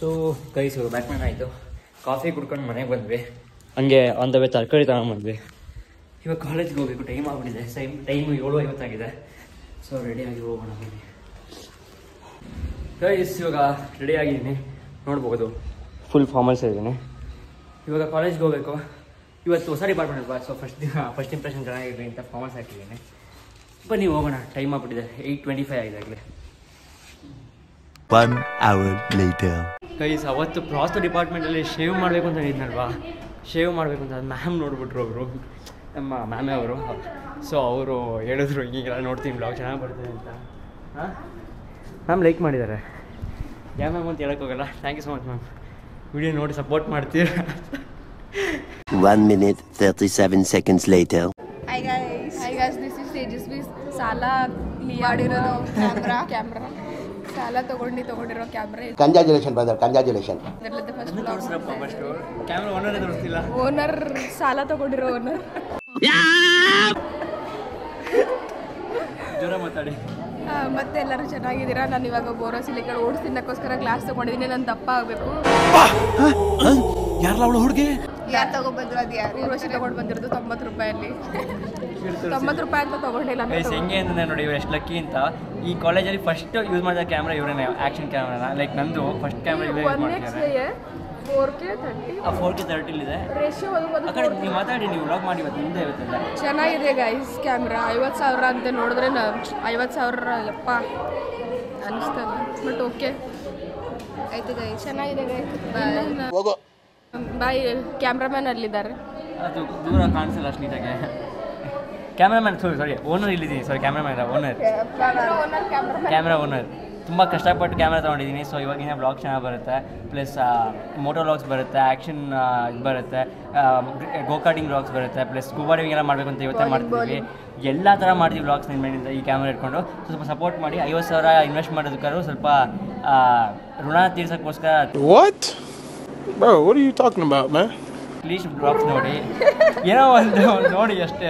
So guys Batman ಆಯಿತು, coffee ಕುಡ್ಕೊಂಡು ಮನೆಗೆ ಬಂದ್ವಿ. ಹಂಗೆ ಆನ್ ದ ವೇ ತರಕಾರಿ ತಗೊಂಡ್ಬಂದ್ವಿ. ಇವಾಗ ಕಾಲೇಜ್ಗೆ ಹೋಗ್ಬೇಕು, ಟೈಮ್ ಆಗ್ಬಿಟ್ಟಿದೆ. ಟೈಮು 7:50 ಆಗಿದೆ. ಸೊ ರೆಡಿಯಾಗಿ ಹೋಗೋಣ ಬನ್ನಿ ಗೈಸ್. ಇವಾಗ ರೆಡಿ ಆಗಿದ್ದೀನಿ, ನೋಡ್ಬೋದು ಫುಲ್ ಫಾರ್ಮಲ್ಸ್ ಇದ್ದೀನಿ. ಇವಾಗ ಕಾಲೇಜ್ಗೆ ಹೋಗಬೇಕು. ಇವತ್ತು ಹೊಸ ಡಿಪಾರ್ಟ್ಮೆಂಟ್ ಅಲ್ವಾ, ಸೊ ಫಸ್ಟ್ ಇಂಪ್ರೆಷನ್ ಚೆನ್ನಾಗಿರಲಿ ಅಂತ ಫಾರ್ಮಲ್ಸ್ ಹಾಕಿದ್ದೀನಿ. ಬನ್ನಿ ಹೋಗೋಣ, ಟೈಮ್ ಆಗ್ಬಿಟ್ಟಿದೆ. 8:25 ಆಗಿದೆ ಆಗಲೇ. 1 hour later. ಗೈಸ್ ಅವತ್ತು ಪ್ರಾಸ್ತ ಡಿಪಾರ್ಟ್ಮೆಂಟಲ್ಲಿ ಶೇವ್ ಮಾಡಬೇಕು ಅಂತ ಹೇಳಿದ್ನಲ್ವಾ, ಶೇವ್ ಮಾಡಬೇಕು ಅಂತ ಮ್ಯಾಮ್ ನೋಡ್ಬಿಟ್ರು ಒಬ್ಬರು, ನಮ್ಮ ಮ್ಯಾಮೇ ಅವರು. ಸೊ ಅವರು ಹೇಳಿದ್ರು ಹೀಗೆಲ್ಲ ನೋಡ್ತೀನಿ ಬ್ಲಾಗ್ ಚೆನ್ನಾಗಿ ಬರ್ತದೆ ಅಂತ. ಹಾಂ ಮ್ಯಾಮ್ ಲೈಕ್ ಮಾಡಿದ್ದಾರೆ. ಯಾವ ಮ್ಯಾಮ್ ಅಂತ ಹೇಳೋಕ್ಕೋಗಲ್ಲ. Thank you so much ma'am, video ನೋಡಿ ಸಪೋರ್ಟ್ ಮಾಡ್ತೀರ. 1 minute 37 seconds later. Hi guys, this is Tejasvi. ಸಾಲ ಮಾಡಿರೋದು ಕ್ಯಾಮ್ರಾ ಸಾಲ ತಗೊಂಡಿರೋ camera. Congratulations brother, congratulations. First camera ಓನರೇ ತೋರಿಸ್ತಿಲ್ಲ. ಓನರ್ ಸಾಲ ತಗೊಂಡಿರೋ ಓನರ್. ಜೋರ ಮಾತಾಡಿ. ಮತ್ತೆ ಎಲ್ಲರೂ ಚೆನ್ನಾಗಿದ್ದೀರಾ? ನಾನು ಇವಾಗ ಬೋರೋಸಿಲ್ ಈ ಕಡೆ ಓಡಿಸ್ತಿನ್ನಕ್ಕೋಸ್ಕರ ಕ್ಲಾಸ್ ತೊಗೊಂಡಿದ್ದೀನಿ. ನಾನು ದಪ್ಪ ಆಗಬೇಕು. ಯಾರಲ್ಲ ಅವಳು ಹುಡುಗಿ? ಯಾರು ತಗೊಬಂದ್ರು? ಅದು ಯಾರು? ಊರ್ವಶಿ ತೊಗೊಂಡು ಬಂದಿರೋದು 90 ರೂಪಾಯಲ್ಲಿ. 90 ರೂಪಾಯಿ ಅಂತ ತೊಗೊಂಡಿಲ್ಲ. ಹೆಂಗೆ ಅಂತಂದರೆ ನೋಡಿ, ಇವ್ರು ಎಷ್ಟು ಲಕ್ಕಿ ಅಂತ. ಈ ಕಾಲೇಜಲ್ಲಿ ಫಸ್ಟ್ ಯೂಸ್ ಮಾಡಿದ ಕ್ಯಾಮ್ರಾ ಇವರೇನೆ, ಆ್ಯಕ್ಷನ್ ಕ್ಯಾಮ್ರಾನ. ಲೈಕ್ ನಂದು ಫಸ್ಟ್ ಕ್ಯಾಮ್ರಾ ಇವರೇ ಯೂಸ್ ಮಾಡ್ತಿದ್ದಾರೆ. 4K 30 ಇದೆ ರೇಷಿಯೋ. ಆ ಕಡೆ ನೀವು ಮಾತಾಡಿ, ನೀವು ವ್ಲಾಗ್ ಮಾಡಿ. ಇವತ್ತು ನಿಮ್ದೇ ಇವತ್ತಲ್ಲ ಚೆನ್ನಾಗಿದೆ ಗೈಸ್ ಕ್ಯಾಮ್ರಾ. 50,000 ಅಂತ ನೋಡಿದ್ರೆ 50,000 ಯಪ್ಪ ಅನಿಸ್ತದೆ. ಬಟ್ ಓಕೆ ಆಯ್ತು ಗೈಸ್, ಚೆನ್ನಾಗಿದೆ ಗೈಸ್. ಬಾಯ್. ಕ್ಯಾಮ್ರಾಮ್ಯಾನ್ ಅಲ್ಲಿದ್ದಾರೆ, ಅದು ದೂರ ಕಾಣಿಸಲ್ಲ ಅಷ್ಟು ನೀಟಾಗೆ. ಕ್ಯಾಮ್ರಾಮ್ಯಾನ್ ಸಾರಿ ಓನರ್ ಇಲ್ಲಿದ್ದೀನಿ. ಸಾರಿ ಕ್ಯಾಮ್ರಾಮ್ಯಾನ್ ಕ್ಯಾಮ್ರಾ ಓನರ್. ತುಂಬ ಕಷ್ಟಪಟ್ಟು ಕ್ಯಾಮ್ರಾ ತೊಗೊಂಡಿದ್ದೀನಿ. ಸೊ ಇವಾಗಿನ ಬ್ಲಾಗ್ ಚೆನ್ನಾಗಿ ಬರುತ್ತೆ, ಪ್ಲಸ್ ಮೋಟೋ ವ್ಲಾಗ್ಸ್ ಬರುತ್ತೆ, ಆ್ಯಕ್ಷನ್ ಇದು ಬರುತ್ತೆ, ಗೋಕಾರ್ಟಿಂಗ್ ವ್ಲಾಗ್ಸ್ ಬರುತ್ತೆ, ಪ್ಲಸ್ ಸ್ಕೂಬಾ ಡೈವಿಂಗ್ ಎಲ್ಲ ಮಾಡಬೇಕು ಅಂತ ಇವತ್ತೇ ಮಾಡ್ತಿದ್ವಿ. ಎಲ್ಲ ಥರ ಮಾಡ್ತೀವಿ ವ್ಲಾಗ್ಸ್ ನಿಮ್ಮ ಮೇಲಿಂದ ಈ ಕ್ಯಾಮ್ರಾ ಇಟ್ಕೊಂಡು. ಸ್ವಲ್ಪ ಸಪೋರ್ಟ್ ಮಾಡಿ. 50,000 ಇನ್ವೆಸ್ಟ್ ಮಾಡೋದಕ್ಕಾದ್ರೂ ಸ್ವಲ್ಪ ಋಣ ತೀರ್ಸೋಕ್ಕೋಸ್ಕರ. What? Bro, what are you talking about, man? Please blogs ನೋಡಿ, ಏನೋ ಒಂದು ನೋಡಿ ಅಷ್ಟೇ.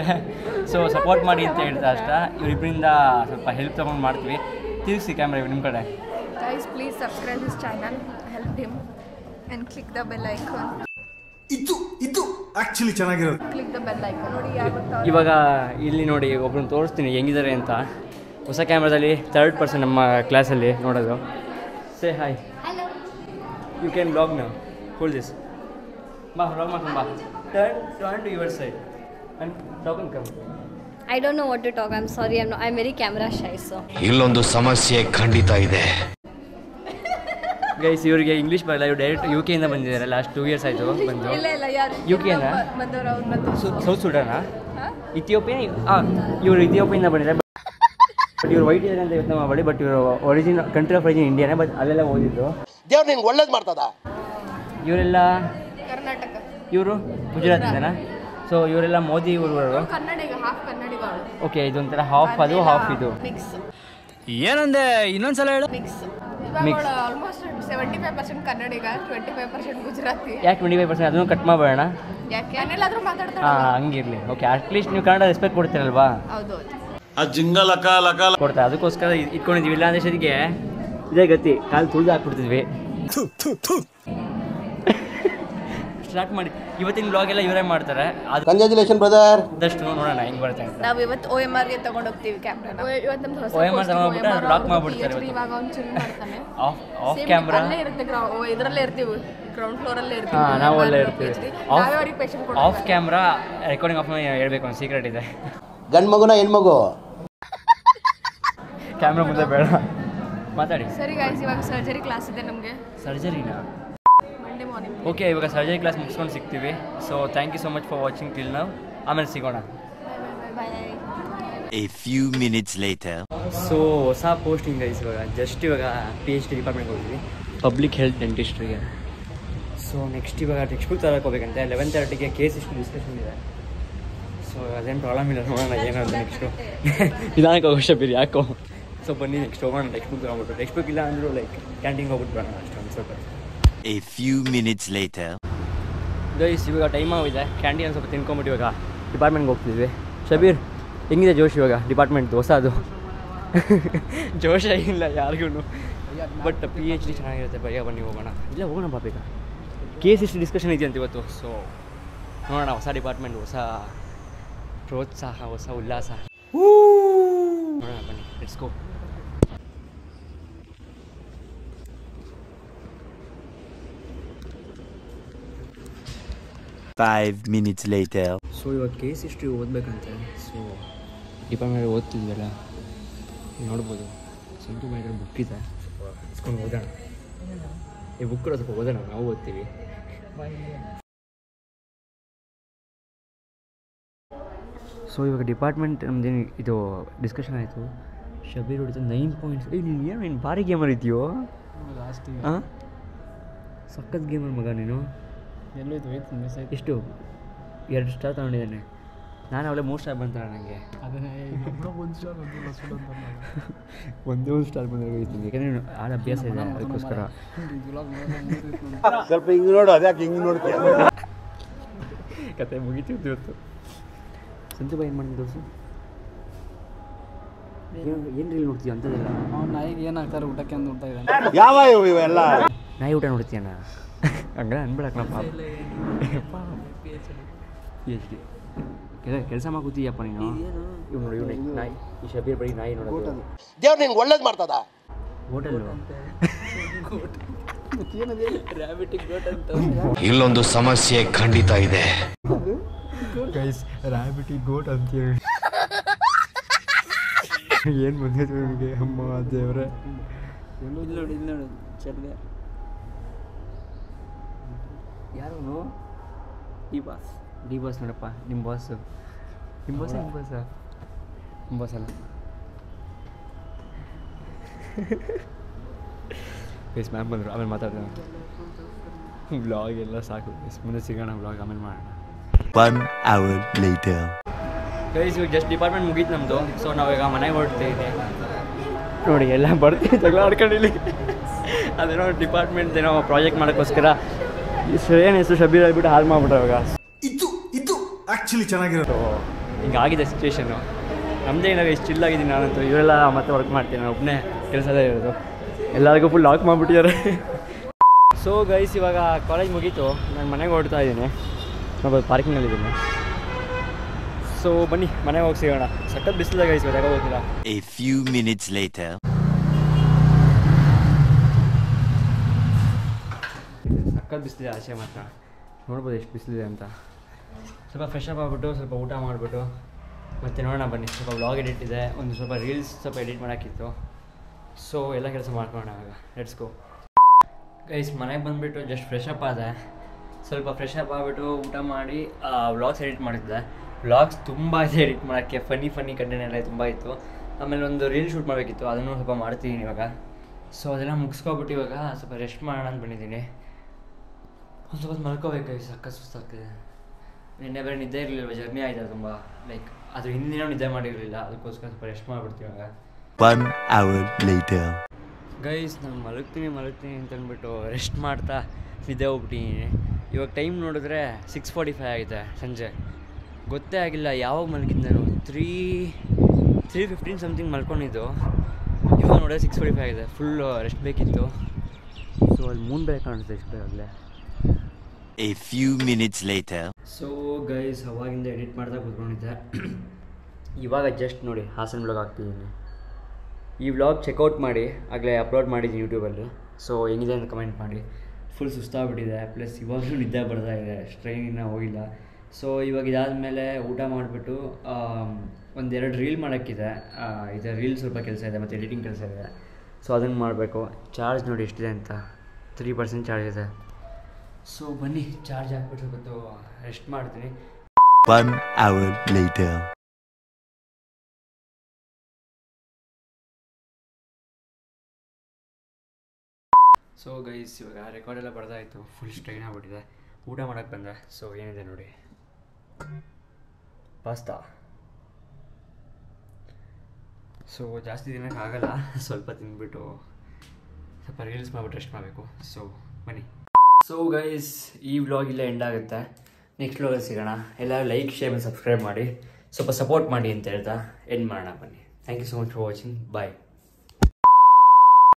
ಸೊ ಸಪೋರ್ಟ್ ಮಾಡಿ ಅಂತ ಹೇಳ್ತಾ ಅಷ್ಟೇ. ಇವರಿಬ್ಬರಿಂದ ಸ್ವಲ್ಪ ಹೆಲ್ಪ್ ತೊಗೊಂಡು ಮಾಡ್ತೀವಿ. ತಿರುಗಿಸಿ ಕ್ಯಾಮ್ರಾ ನಿಮ್ಮ ಕಡೆ. Guys please subscribe his channel, help him and click the bell icon. ಇದು ಆ್ಯಕ್ಚುಲಿ ಚೆನ್ನಾಗಿರೋದು. ಕ್ಲಿಕ್ ದ ಬೆಲ್ ಐಕಾನ್ ನೋಡಿ. ಯಾರು ಇವಾಗ ಇಲ್ಲಿ ನೋಡಿ ಒಬ್ರನ್ನ ತೋರಿಸ್ತೀನಿ ಹೆಂಗಿದ್ದಾರೆ ಅಂತ. ಹೊಸ ಕ್ಯಾಮ್ರಾದಲ್ಲಿ 3rd ಪರ್ಸನ್ ನಮ್ಮ ಕ್ಲಾಸಲ್ಲಿ ನೋಡೋದು. Say hi. You can blog now. Hold this. ಬಾ ಬ್ಲಾಗ್ ಮಾಡ್ಕೊಂಡು ಬಾ. Turn to your side and talk and come. I don't know what to talk. I'm sorry. I'm very camera shy. So. ಇಲ್ಲೊಂದು ಸಮಸ್ಯೆ ಖಂಡಿತ ಇದೆ. ಗೈಸ್ ಇವರಿಗೆ English ಬರಲ್ಲ. ಇವ್ರು ಡೈರೆಕ್ಟ್ UK ಇಂದ ಬಂದಿದ್ದಾರೆ. ಲಾಸ್ಟ್ 2 years ಆಯಿತು ಬಂದು. ಇಲ್ಲ ಯಾರು UK ಇಂದ ಬಂದವರು ಅವ್ರು ಮತ್ತೆ ಸೌತ್ ಸುಡಾನಾ, ಇಥಿಯೋಪಿಯಾ. ಇವರು ಇಥಿಯೋಪಿಯಿಂದ ಬಂದಿದ್ದಾರೆ. ಬಟ್ ಇವ್ರು ವೈಟ್ ಇದ್ದಾರೆ ಅಂತ ಯೋಚನೆ ಮಾಡಬೇಡಿ. ಬಟ್ ಇವರು ಕಂಟ್ರಿ ಆಫ್ ಒರಿಜಿನ್ ಇಂಡಿಯಾನೇ. ಬಟ್ ಅಲ್ಲೆಲ್ಲ ಓದಿದ್ದು. ದೇವ್ರು ನಿನ್ಗೆ ಒಳ್ಳೇದು ಮಾಡ್ತದ. ಇವರೆಲ್ಲ ಕರ್ನಾಟಕ, ಇವರು ಗುಜರಾತಿಂದನಾ. ಸೊ ಇವರೆಲ್ಲ ಮೋದಿ ಊರವರು. ಕನ್ನಡಿಗ, ಹಾಫ್ ಕನ್ನಡಿಗ. ಓಕೆ, ಇದೊಂಥರ ಹಾಫ್ ಅದು ಹಾಫ್ ಇದು. ಮಿಕ್ಸ್. ಏನಂದೆ ಇನ್ನೊಂದ್ಸಲ ಹೇಳು. ಮಿಕ್ಸ್. ಇವಾಗ ಆಲ್ಮೋಸ್ಟ್ 75% ಕನ್ನಡಿಗ, 25% ಗುಜರಾತಿ. ಯಾಕೆ 25%? ಅದನ್ನು ಕಟ್ ಮಾಡಬೇಡ. ಯಾಕೆ ಏನೆಲ್ಲಾದ್ರೂ ಮಾತಾಡ್ತಾರೆ. ಹಂಗಿರ್ಲಿ. ಓಕೆ, ಅಟ್ಲೀಸ್ಟ್ ನೀವು ಕನ್ನಡ ರೆಸ್ಪೆಕ್ಟ್ ಕೊಡ್ತೀರಲ್ವಾ? ಹೌದು ಆ ಜಿಂಗ ಲಕ ಕೊಡ್ತಾ. ಅದಕ್ಕೋಸ್ಕರ ಇಟ್ಕೊಂಡಿದ್ವಿ. ಇಲ್ಲ ಅಂದ್ರೆ ಸರಿಗೆ ಇದೇ ಗತಿ, ಕಾಲು ತುಳಿದು ಹಾಕ್ಬಿಡ್ತಿದ್ವಿ. ಸ್ಟಾರ್ಟ್ ಮಾಡಿ. ಇವತ್ತಿನ ಬ್ಲಾಗ್ ಎಲ್ಲ ಇವರೇ ಮಾಡ್ತಾರೆ. Congratulation brother. ಅದಷ್ಟು ನೋಡೋಣ ಹೆಂಗೆ ಬರುತ್ತೆ ಅಂತ. ನಾವು ಇವತ್ತು OMR ಗೆ ತಗೊಂಡು ಹೋಗ್ತೀವಿ ಕ್ಯಾಮ್ರಾನ. ಇವತ್ತು ನಮ್ದು ಹೊಸ OMR ತಗೊಂಡ್ಬಿಟ್ಟು ಬ್ಲಾಕ್ ಮಾಡ್ಬಿಡ್ತಾರೆ. ಇವಾಗ ಅವ್ನು ಚೇಂಜ್ ಮಾಡ್ತಾನೆ. ಆಫ್ ಕ್ಯಾಮ್ರಾ ಅಲ್ಲೇ ಇರುತ್ತೆ, ಇದರಲ್ಲೇ ಇರ್ತೀವಿ, ಗ್ರೌಂಡ್ ಫ್ಲೋರ್ ಅಲ್ಲೇ ಇರ್ತೀವಿ. ನಾವು ಅಲ್ಲೇ ಇರ್ತೀವಿ. ನಾವೇ ಅವ್ರಿಗೆ ಪೇಷಂಟ್ ಕೊಡ್ತೀವಿ. ಆಫ್ ಕ್ಯಾಮ್ರಾ ರೆಕಾರ್ಡಿಂಗ್ ಆಫ್ ಹೇಳ್ಬೇಕು, ಒಂದು ಸೀಕ್ರೆಟ್ ಇದೆ. ಗಂಡು ಮಗುನ ಹೆಣ್ಮಗು ಕ್ಯಾಮ್ರಾ ಮುಂದೆ ಬೇಡ, ಮಾತಾಡಿ. ಸರಿ ಗಾಯ್ಸ್, ಇವಾಗ ಸರ್ಜರಿ ಕ್ಲಾಸ್ ಇದೆ ನಮಗೆ. ಸರ್ಜರಿನಾ? Monday morning. ಓಕೆ, ಇವಾಗ ಸರ್ಜರಿ ಕ್ಲಾಸ್ ಮುಗಿಸ್ಕೊಂಡು ಸಿಗ್ತೀವಿ. So thank you so much for watching till now. ಆಮೇಲೆ ಸಿಗೋಣ. A few minutes later. So ಹೊಸ ಪೋಸ್ಟಿಂಗ್ ಗೈಸ್. ಇವಾಗ PhD ಡಿಪಾರ್ಟ್ಮೆಂಟ್ಗೆ ಹೋಗಿದ್ವಿ, ಪಬ್ಲಿಕ್ ಹೆಲ್ತ್ ಡೆಂಟಿಸ್ಟ್ರಿಗೆ. ಸೊ ನೆಕ್ಸ್ಟ್ ಇವಾಗ ಟೆಕ್ಸ್ಟ್ ಬುಕ್ ತರಕ್ಕೆ ಹೋಗ್ಬೇಕಂತೆ. 11:30ಗೆ ಕೇಸ್ ಇಷ್ಟು ಡಿಸ್ಕಷನ್ ಇದೆ. ಸೊ ಅದೇನು ಪ್ರಾಬ್ಲಮ್ ಇಲ್ಲ, ನೋಡೋಣ ಏನು ಅಂತ. ನೆಕ್ಸ್ಟು ನಿಧಾನಕ್ಕೆ ಅವಶ್ಯ ಬೇರೆ ಯಾಕೋ. ಸೊ ಬನ್ನಿ ನೆಕ್ಸ್ಟ್ ಹೋಗೋಣ. ಟೆಕ್ಸ್ಟ್ ಬುಕ್ ತಗೊಂಡ್ಬಿಟ್ಟು, ಟೆಕ್ಸ್ಟ್ ಬುಕ್ ಇಲ್ಲ ಅಂದರೂ ಲೈಕ್ ಕ್ಯಾಂಟೀನ್ಗೆ ಹೋಗ್ಬಿಟ್ಟು ಬರೋಣ ಅಷ್ಟೊಂದು ಸ್ವಲ್ಪ. A few minutes later. Guys ಇವಾಗ ಟೈಮ್ ಆಗಿದೆ. ಕ್ಯಾಂಟೀನ್ ಸ್ವಲ್ಪ ತಿನ್ಕೊಂಬಿಟ್ಟು ಇವಾಗ ಡಿಪಾರ್ಟ್ಮೆಂಟ್ಗೆ ಹೋಗ್ತಿದ್ವಿ. ಶಬೀರ್ ಹೆಂಗಿದೆ ಜೋಶ್ ಇವಾಗ ಡಿಪಾರ್ಟ್ಮೆಂಟ್ ಹೊಸದು? ಜೋಶ ಇಲ್ಲ ಯಾರಿಗೂ. ಬಟ್ PhD ಚೆನ್ನಾಗಿರುತ್ತೆ ಭಯ್ಯ. ಬನ್ನಿ ಹೋಗೋಣ, ಇಲ್ಲ ಹೋಗೋಣ ಬಾ ಬೇಗ. KCC ಡಿಸ್ಕಷನ್ ಇದೆಯಂತ ಇವತ್ತು. ಸೊ ನೋಡೋಣ, ಹೊಸ ಡಿಪಾರ್ಟ್ಮೆಂಟ್, ಹೊಸ ಪ್ರೋತ್ಸಾಹ, ಹೊಸ ಉಲ್ಲಾಸ. ನೋಡೋಣ ಬನ್ನಿ, let's go. Five minutes later. So ಇವಾಗ ಕೇಸ್ ಹಿಸ್ಟ್ರಿ ಓದಬೇಕಂತೆ. ಸೊ ಡಿಪಾರ್ಟ್ಮೆಂಟ್ ಓದ್ತಿದ್ವಲ್ಲ, ನೋಡ್ಬೋದು ಸಂತು ಮೈಡ್ರ ಬುಕ್ ಇದೆ, ಸ್ವಲ್ಪ ಇಸ್ಕೊಂಡು ಓದೋಣ. ಈ ಬುಕ್ ಕೂಡ ಸ್ವಲ್ಪ ಓದೋಣ, ನಾವು ಓದ್ತೀವಿ. ಸೊ ಇವಾಗ ಡಿಪಾರ್ಟ್ಮೆಂಟ್ ನಮ್ದೇನು ಇದು ಡಿಸ್ಕಷನ್ ಆಯಿತು. ಶಬೀರ್ ಹೊಡಿತು 9 ಪಾಯಿಂಟ್ಸ್. ನೀನು ಭಾರಿ ಗೇಮರ್ ಇದೆಯೋ? ಹಾಂ, ಸಖತ್ ಗೇಮರ್ ಮಗ ನೀನು. ಎಷ್ಟು 2 ಸ್ಟಾರ್ ತಗೊಂಡಿದ್ದಾನೆ. ನಾನು ಅವಳೆ 3 ಸ್ಟಾರ್ ಬಂತಾಳೆ ನನಗೆ. ಒಂದೇ ಸ್ಟಾರ್ ಬಂದರೆ ಹೋಗ್ತೀನಿ, ಯಾಕಂದರೆ ಆಡ ಅಭ್ಯಾಸ ಇದೆ, ಅದಕ್ಕೋಸ್ಕರ. ಸ್ವಲ್ಪ ಹಿಂಗೆ ನೋಡು, ಅದ್ಯಾಕೆ ಹಿಂಗೆ ನೋಡ್ತೀಯ? ಕತೆ ಮುಗಿತಿದ್ದು ಇವತ್ತು. ಸಂತು ಬಾಯಿ ಏನು ಮಾಡಿದ್ದು ದೋಸು? ಏನು ರೀಲ್ ನೋಡ್ತೀಯ ಅಂಥದ್ದೆಲ್ಲ? ನಾಯಿಗೆ ಏನಾಗ್ತಾರೆ ಊಟಕ್ಕೆ ಅಂತ ನೋಡ್ತಾ ಇದ್ದಾನೆ. ಯಾವ ಇವೆಲ್ಲ ನಾಯಿ ಊಟ ನೋಡ್ತೀಯಣ್ಣ? ಹಂಗ ಅನ್ಬೇಡಕ್ಕಪ್ಪ. PhD ಕೆಲಸ ಕೂತಿಯಪ್ಪ ನೀನು. ಇವ್ ನೋಡಿ, ಇವ್ ನಾಯಿ, ಈ ಶಬೀರ್ ಬರೀ ನಾಯಿ ನೋಡೋದು. ದೇವ್ರು ನಿಂಗೆ ಒಳ್ಳೇದು ಮಾಡ್ತದ. ಹೋಟೆಲ್ಲು ಇಲ್ಲೊಂದು ಸಮಸ್ಯೆ ಖಂಡಿತ ಇದೆ. ಗೈಸ್, ರ್ಯಾಬಿಟಿ ಗೋಟ್ ಅಂತೇಳಿ ಏನು ಬಂದಿತ್ತು ನಿಮಗೆ? ಅಮ್ಮ ದೇವ್ರೆ. ಇಲ್ಲಿ ನೋಡು ಚರ್ದೆ. ಯಾರು? ಡಿ ಬಾಸ್ ನೋಡಪ್ಪ, ನಿಮ್ಮ ಬಾಸು. ನಿಮ್ಮ ಬಾಸ್ ಅಲ್ಲ. ಗೈಸ್ ಮ್ಯಾಮ್ ಬಂದರು, ಆಮೇಲೆ ಮಾತಾಡೋಣ. ವ್ಲಾಗ್ ಎಲ್ಲ ಸಾಕು ಗೈಸ್, ಮುಂದೆ ಸಿಗೋಣ. ವ್ಲಾಗ್ ಆಮೇಲೆ ಮಾಡೋಣ. 1 hour later. ಗೈಸ್ ಇವಾಗ ಜಸ್ಟ್ ಡಿಪಾರ್ಟ್ಮೆಂಟ್ ಮುಗೀತು ನಮ್ಮದು. ಸೊ ನಾವೀಗ ಮನೆಗೆ ಹೊರಡ್ತೀವಿ. ನೋಡಿ ಎಲ್ಲ ಬರ್ತೀವಿ ಜಗಳ ಆಡ್ಕೊಂಡು ಇಲ್ಲಿ. ಅದೇನೋ ಡಿಪಾರ್ಟ್ಮೆಂಟ್ ಏನೋ ಪ್ರಾಜೆಕ್ಟ್ ಮಾಡೋಕ್ಕೋಸ್ಕರ ಏನು ಹೆಸರು ಶಬೀರ್ ಆಗಿಬಿಟ್ಟು ಹಾಳು ಮಾಡ್ಬಿಟ್ರೆ ಇವಾಗ. ಇದು ಆ್ಯಕ್ಚುಲಿ ಚೆನ್ನಾಗಿರೋದು. ಹಿಂಗಾಗಿದೆ ಸಿಚುವೇಶನ್ನು. ನಮ್ಮದೇ ಏನಾಗ ಇಷ್ಟು ಚಿಲ್ಲಾಗಿದ್ದೀನಿ ನಾನಂತೂ. ಇವರೆಲ್ಲ ಮತ್ತೆ ವರ್ಕ್ ಮಾಡ್ತೀನಿ, ನಾನು ಒಬ್ಬನೇ ಕೆಲಸದೇ ಇರೋದು. ಎಲ್ಲರಿಗೂ ಫುಲ್ ಲಾಕ್ ಮಾಡಿಬಿಟ್ಟಿದ್ದಾರೆ. ಸೊ ಗೈಸ್ ಇವಾಗ ಕಾಲೇಜ್ ಮುಗೀತು, ನಾನು ಮನೆಗೆ ಹೊರಡ್ತಾ ಇದ್ದೀನಿ. ನಾನು ಪಾರ್ಕಿಂಗಲ್ಲಿದ್ದೀನಿ. ಸೊ ಬನ್ನಿ ಮನೆಗೆ ಹೋಗಿ ಸಿಗೋಣ. ಸಖತ್ ಬಿಸಿಲಾಗ ಗೈಸ್, ಯಾವಾಗ ಹೋಗ್ತೀರಾ? A few minutes later. ಸಖತ್ ಬಿಸಿಲಿದೆ ಆಚೆ ಮಾತ್ರ. ನೋಡ್ಬೋದು ಎಷ್ಟು ಬಿಸಿಲಿದೆ ಅಂತ. ಸ್ವಲ್ಪ ಫ್ರೆಶ್ ಅಪ್ ಆಗ್ಬಿಟ್ಟು ಸ್ವಲ್ಪ ಊಟ ಮಾಡಿಬಿಟ್ಟು ಮತ್ತೆ ನೋಡೋಣ ಬನ್ನಿ. ಸ್ವಲ್ಪ ವ್ಲಾಗ್ ಎಡಿಟ್ ಇದೆ, ಒಂದು ಸ್ವಲ್ಪ ರೀಲ್ಸ್ ಸ್ವಲ್ಪ ಎಡಿಟ್ ಮಾಡೋಕ್ಕಿತ್ತು. ಸೊ ಎಲ್ಲ ಕೆಲಸ ಮಾಡ್ಕೊಳ್ಳೋಣ ಆಗ. Let's go. ಗೈಸ್ ಮನೆಗೆ ಬಂದುಬಿಟ್ಟು ಜಸ್ಟ್ ಫ್ರೆಶ್ ಅಪ್ ಆದೆ. ಸ್ವಲ್ಪ ಫ್ರೆಶ್ ಅಪ್ ಆಗಿಬಿಟ್ಟು ಊಟ ಮಾಡಿ ವ್ಲಾಗ್ಸ್ ಎಡಿಟ್ ಮಾಡಿದ್ದೆ. ವ್ಲಾಗ್ಸ್ ತುಂಬ ಇದೆ ಎಡಿಟ್ ಮಾಡೋಕ್ಕೆ. ಫನ್ನಿ ಕಂಟೆಂಟ್ ಎಲ್ಲ ತುಂಬ ಇತ್ತು. ಆಮೇಲೆ ಒಂದು ರೀಲ್ ಶೂಟ್ ಮಾಡಬೇಕಿತ್ತು, ಅದನ್ನು ಸ್ವಲ್ಪ ಮಾಡ್ತಿದ್ದೀನಿ ಇವಾಗ. ಸೊ ಅದೆಲ್ಲ ಮುಗಿಸ್ಕೊಬಿಟ್ಟು ಇವಾಗ ಸ್ವಲ್ಪ ರೆಸ್ಟ್ ಮಾಡೋಣ ಅಂತ ಬಂದಿದ್ದೀನಿ. ಒಂದು ಸ್ವಲ್ಪ ಮಲ್ಕೋಬೇಕು, ಸಕ್ಕತ್ ಸುಸ್ತಾಗ್ತಿದೆ. ನಿನ್ನೆ ಬೇರೆ ನಿದ್ದೆ ಇರಲಿಲ್ಲ, ಜರ್ನಿ ಆಯಿತು ತುಂಬ. ಲೈಕ್ ಅದ್ರ ಹಿಂದಿನ ನಿದ್ದೆ ಮಾಡಿರಲಿಲ್ಲ, ಅದಕ್ಕೋಸ್ಕರ ಸ್ವಲ್ಪ ರೆಸ್ಟ್ ಮಾಡಿಬಿಡ್ತೀವಿ ಇವಾಗ. 1 hour later. ಗೈಸ್ ನಾನು ಮಲಗ್ತೀನಿ ಅಂತ ಅಂದ್ಬಿಟ್ಟು ರೆಸ್ಟ್ ಮಾಡ್ತಾ ನಿದ್ದೆ ಹೋಗ್ಬಿಟ್ಟಿದ್ದೀನಿ. ಇವಾಗ ಟೈಮ್ ನೋಡಿದ್ರೆ 6:45 ಆಗಿದೆ ಸಂಜೆ. ಗೊತ್ತೇ ಆಗಿಲ್ಲ ಯಾವಾಗ ಮಲಗಿದ್ದು ನಾನು. 3:15 ಸಮಥಿಂಗ್ ಮಲ್ಕೊಂಡಿದ್ದು. ಇವಾಗ ನೋಡಿದ್ರೆ 6:45 ಆಗಿದೆ. ಫುಲ್ ರೆಸ್ಟ್ ಬೇಕಿತ್ತು. ಸೊ ಅಲ್ಲಿ ಮೂನ್ ಬೇರೆ ಕಾಣಿಸುತ್ತೆ ಇಷ್ಟು ಆಗಲೇ. A few minutes later. So guys ಅವಾಗಿಂದ ಎಡಿಟ್ ಮಾಡ್ತಾ ಕೂತ್ಕೊಂಡಿದ್ದೆ. ಇವಾಗ ಜಸ್ಟ್ ನೋಡಿ ಹಾಸನ್ ವ್ಲಾಗ್ ಹಾಕ್ತಿದ್ದೀನಿ. ಈ ವ್ಲಾಗ್ ಚೆಕ್ಔಟ್ ಮಾಡಿ, ಆಗಲೇ ಅಪ್ಲೋಡ್ ಮಾಡಿದ್ದೀನಿ ಯೂಟ್ಯೂಬಲ್ಲಿ. ಸೊ ಹೆಂಗಿದೆ ಅಂತ ಕಮೆಂಟ್ ಮಾಡಿ. ಫುಲ್ ಸುಸ್ತಾಗ್ಬಿಟ್ಟಿದೆ, ಪ್ಲಸ್ ಇವಾಗಲೂ ನಿದ್ದೆ ಬರ್ತಾ ಇದೆ, ಟ್ರೈನಿನ ಹೋಗಿಲ್ಲ. ಸೊ ಇವಾಗ ಇದಾದಮೇಲೆ ಊಟ ಮಾಡಿಬಿಟ್ಟು 1-2 ರೀಲ್ ಮಾಡೋಕ್ಕಿದೆ. ಇದೆ ರೀಲ್ ಸ್ವಲ್ಪ ಕೆಲಸ ಇದೆ, ಮತ್ತು ಎಡಿಟಿಂಗ್ ಕೆಲಸ ಇದೆ. ಸೊ ಅದನ್ನು ಮಾಡಬೇಕು. ಚಾರ್ಜ್ ನೋಡಿ ಎಷ್ಟಿದೆ ಅಂತ, 3% ಚಾರ್ಜ್ ಇದೆ. ಸೊ ಬನ್ನಿ ಚಾರ್ಜ್ ಹಾಕ್ಬಿಟ್ಟು ಇವತ್ತು ರೆಸ್ಟ್ ಮಾಡ್ತೀನಿ. 1 hour later. ಸೊ ಗೈಸ್ ಇವಾಗ ರೆಕಾರ್ಡೆಲ್ಲ ಬರ್ದಾಯಿತು, ಫುಲ್ ಸ್ಟ್ರೈನ್ ಆಗಿಬಿಟ್ಟಿದೆ. ಊಟ ಮಾಡೋಕ್ಕೆ ಬಂದೆ. ಸೊ ಏನಿದೆ ನೋಡಿ, ಪಾಸ್ತಾ. ಸೊ ಜಾಸ್ತಿ ದಿನಕ್ಕೆ ಆಗಲ್ಲ, ಸ್ವಲ್ಪ ತಿಂದ್ಬಿಟ್ಟು ಸ್ವಲ್ಪ ರೀಲ್ಸ್ ಮಾಡಿಬಿಟ್ಟು ರೆಸ್ಟ್ ಮಾಡಬೇಕು. ಸೊ ಬನ್ನಿ. ಸೊ ಗೈಸ್ ಈ ವ್ಲಾಗ್ ಇಲ್ಲೇ ಎಂಡ್ ಆಗುತ್ತೆ. ನೆಕ್ಸ್ಟ್ ವ್ಲಾಗಲ್ಲಿ ಸಿಗೋಣ. ಎಲ್ಲರೂ ಲೈಕ್, ಶೇರ್ ಮತ್ತು ಸಬ್ಸ್ಕ್ರೈಬ್ ಮಾಡಿ, ಸ್ವಲ್ಪ ಸಪೋರ್ಟ್ ಮಾಡಿ ಅಂತ ಹೇಳ್ತಾ ಎಂಡ್ ಮಾಡೋಣ. ಬನ್ನಿ. Thank you so much for watching. Bye.